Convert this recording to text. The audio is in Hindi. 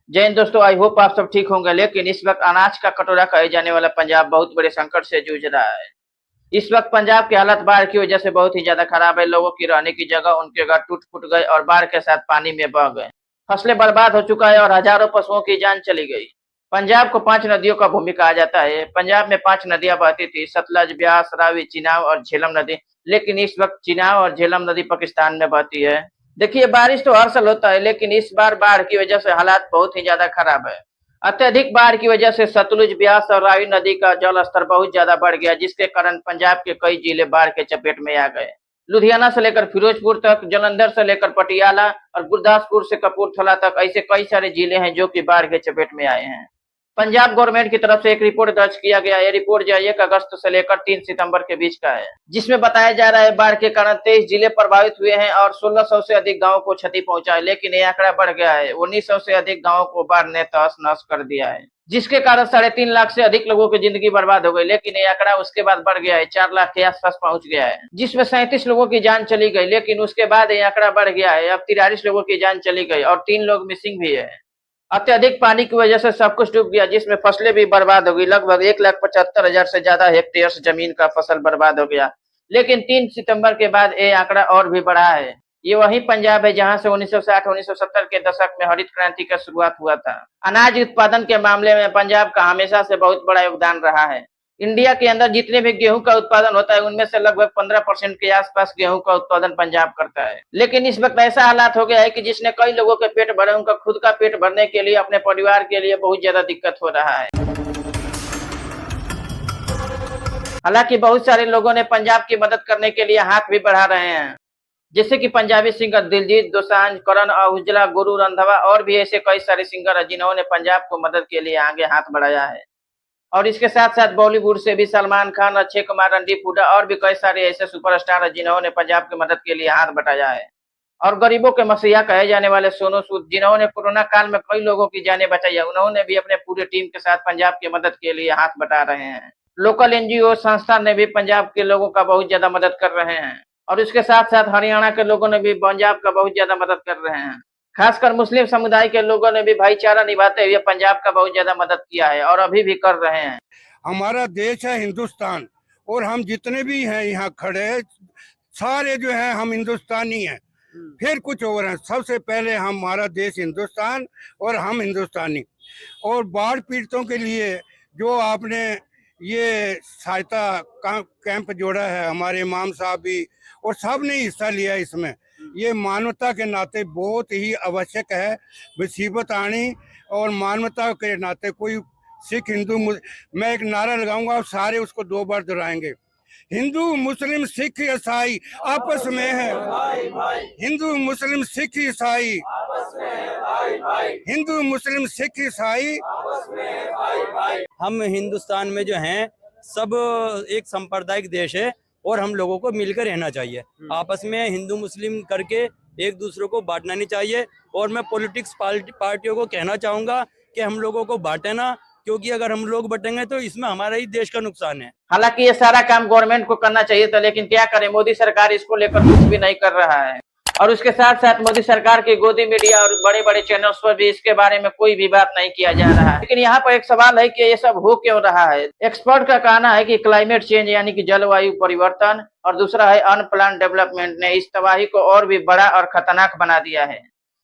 जय हिंद दोस्तों, आई होप आप सब ठीक होंगे। लेकिन इस वक्त अनाज का कटोरा कहे जाने वाला पंजाब बहुत बड़े संकट से जूझ रहा है। इस वक्त पंजाब की हालत बाढ़ की वजह से बहुत ही ज्यादा खराब है। लोगों की रहने की जगह, उनके घर टूट फूट गए और बाढ़ के साथ पानी में बह गए। फसलें बर्बाद हो चुका है और हजारों पशुओं की जान चली गई। पंजाब को 5 नदियों का भूमि कहा जाता है। पंजाब में 5 नदियां बहती थी: सतलज, ब्यास, रावी, चिनाब और झेलम नदी। लेकिन इस वक्त चिनाब और झेलम नदी पाकिस्तान में बहती है। देखिए, बारिश तो हर साल होता है, लेकिन इस बार बाढ़ की वजह से हालात बहुत ही ज्यादा खराब है। अत्यधिक बाढ़ की वजह से सतलुज, ब्यास और रावी नदी का जल स्तर बहुत ज्यादा बढ़ गया, जिसके कारण पंजाब के कई जिले बाढ़ के चपेट में आ गए। लुधियाना से लेकर फिरोजपुर तक, जालंधर से लेकर पटियाला और गुरदासपुर से कपूरथला तक ऐसे कई सारे जिले हैं जो कि बाढ़ के चपेट में आए हैं। पंजाब गवर्नमेंट की तरफ से एक रिपोर्ट दर्ज किया गया। ये रिपोर्ट जो है 1 अगस्त से लेकर 3 सितंबर के बीच का है, जिसमें बताया जा रहा है बाढ़ के कारण 23 जिले प्रभावित हुए हैं और 1600 से अधिक गांवों को क्षति पहुंचा है। लेकिन ये आंकड़ा बढ़ गया है। 1900 से अधिक गांवों को बाढ़ ने तहस नहस कर दिया है, जिसके कारण 3.5 लाख से अधिक लोगों की जिंदगी बर्बाद हो गई। लेकिन ये आंकड़ा उसके बाद बढ़ गया है, 4 लाख के आसपास पहुंच गया है, जिसमें 37 लोगों की जान चली गई। लेकिन उसके बाद ये आंकड़ा बढ़ गया है, अब 43 लोगों की जान चली गई और 3 लोग मिसिंग भी है। अत्यधिक पानी की वजह से सब कुछ डूब गया, जिसमें फसलें भी बर्बाद हो गई। लगभग 1,75,000 से ज्यादा हेक्टेयर जमीन का फसल बर्बाद हो गया। लेकिन 3 सितंबर के बाद ये आंकड़ा और भी बढ़ा है। ये वही पंजाब है जहां से 1960-1970 के दशक में हरित क्रांति का शुरुआत हुआ था। अनाज उत्पादन के मामले में पंजाब का हमेशा से बहुत बड़ा योगदान रहा है। इंडिया के अंदर जितने भी गेहूं का उत्पादन होता है, उनमें से लगभग 15% के आसपास गेहूं का उत्पादन पंजाब करता है। लेकिन इस वक्त ऐसा हालात हो गया है कि जिसने कई लोगों के पेट भरे, उनका खुद का पेट भरने के लिए, अपने परिवार के लिए बहुत ज्यादा दिक्कत हो रहा है। हालांकि बहुत सारे लोगों ने पंजाब की मदद करने के लिए हाथ भी बढ़ा रहे हैं, जैसे कि पंजाबी सिंगर दिलजीत दोसांझ, करण औजला, गुरु रंधावा और भी ऐसे कई सारे सिंगर हैं जिन्होंने पंजाब को मदद के लिए आगे हाथ बढ़ाया है। और इसके साथ साथ बॉलीवुड से भी सलमान खान, अक्षय कुमार, रणदीप हुड्डा और भी कई सारे ऐसे सुपरस्टार हैं जिन्होंने पंजाब की मदद के लिए हाथ बटाया है। और गरीबों के मसीहा कहे जाने वाले सोनू सूद, जिन्होंने कोरोना काल में कई लोगों की जानें बचाई है, उन्होंने भी अपने पूरे टीम के साथ पंजाब की मदद के लिए हाथ बटा रहे हैं। लोकल एनजीओ संस्था ने भी पंजाब के लोगों का बहुत ज्यादा मदद कर रहे हैं। और इसके साथ साथ हरियाणा के लोगों ने भी पंजाब का बहुत ज्यादा मदद कर रहे हैं। खासकर मुस्लिम समुदाय के लोगों ने भी भाईचारा निभाते हुए पंजाब का बहुत ज्यादा मदद किया है और अभी भी कर रहे हैं। हमारा देश है हिंदुस्तान, और हम जितने भी हैं यहाँ खड़े सारे जो हैं हम हिंदुस्तानी हैं, फिर कुछ और हैं। सबसे पहले हमारा देश हिंदुस्तान और हम हिंदुस्तानी। और बाढ़ पीड़ितों के लिए जो आपने ये सहायता कैंप जोड़ा है, हमारे इमाम साहब भी और सब ने हिस्सा लिया इसमें, ये मानवता के नाते बहुत ही आवश्यक है। मुसीबत आनी और मानवता के नाते कोई सिख हिंदू, मैं एक नारा लगाऊंगा और सारे उसको 2 बार दोहराएंगे। हिंदू मुस्लिम सिख ईसाई आपस में है, हिंदू मुस्लिम सिख ईसाई, हिंदू मुस्लिम सिख ईसाई। हम हिंदुस्तान में जो हैं सब एक सांप्रदायिक देश है और हम लोगों को मिलकर रहना चाहिए। आपस में हिंदू मुस्लिम करके एक दूसरे को बांटना नहीं चाहिए। और मैं पॉलिटिक्स पार्टियों को कहना चाहूंगा कि हम लोगों को बांटे ना, क्योंकि अगर हम लोग बटेंगे तो इसमें हमारा ही देश का नुकसान है। हालांकि ये सारा काम गवर्नमेंट को करना चाहिए था, लेकिन क्या करें, मोदी सरकार इसको लेकर कुछ भी नहीं कर रहा है। और उसके साथ साथ मोदी सरकार की गोदी मीडिया और बड़े बड़े चैनल्स पर भी इसके बारे में कोई भी बात नहीं किया जा रहा है। लेकिन यहाँ पर एक सवाल है कि ये सब हो क्यों रहा है। एक्सपर्ट का कहना है कि क्लाइमेट चेंज यानी कि जलवायु परिवर्तन, और दूसरा है अनप्लान डेवलपमेंट ने इस तबाही को और भी बड़ा और खतरनाक बना दिया है।